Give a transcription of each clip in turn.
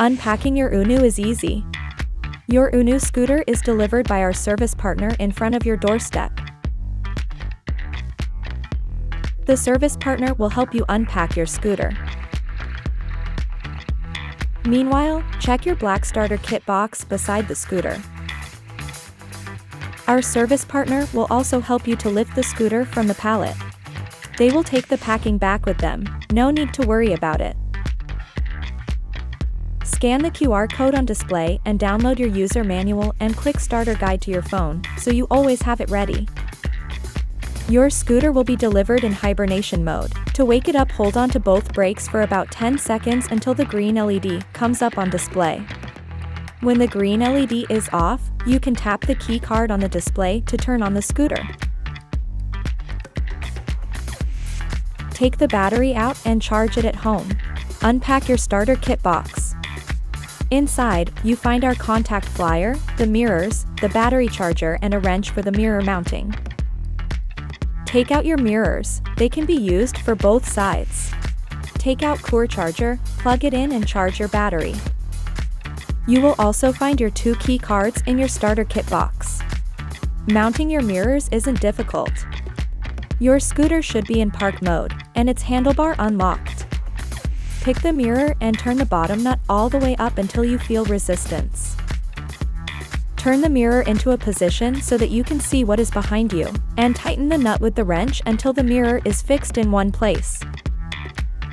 Unpacking your UNU is easy. Your UNU scooter is delivered by our service partner in front of your doorstep. The service partner will help you unpack your scooter. Meanwhile, check your black starter kit box beside the scooter. Our service partner will also help you to lift the scooter from the pallet. They will take the packing back with them, no need to worry about it. Scan the QR code on display and download your user manual and quick starter guide to your phone, so you always have it ready. Your scooter will be delivered in hibernation mode. To wake it up, hold on to both brakes for about 10 seconds until the green LED comes up on display. When the green LED is off, you can tap the key card on the display to turn on the scooter. Take the battery out and charge it at home. Unpack your starter kit box. Inside, you find our contact flyer, the mirrors, the battery charger and a wrench for the mirror mounting. Take out your mirrors, they can be used for both sides. Take out cooter charger, plug it in and charge your battery. You will also find your 2 key cards in your starter kit box. Mounting your mirrors isn't difficult. Your scooter should be in park mode, and its handlebar unlocked. Pick the mirror and turn the bottom nut all the way up until you feel resistance. Turn the mirror into a position so that you can see what is behind you, and tighten the nut with the wrench until the mirror is fixed in one place.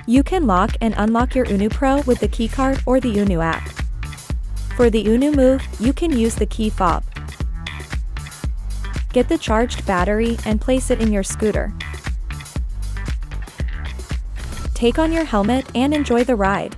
You can lock and unlock your UNU Pro with the keycard or the UNU app. For the UNU Move, you can use the key fob. Get the charged battery and place it in your scooter. Take on your helmet and enjoy the ride.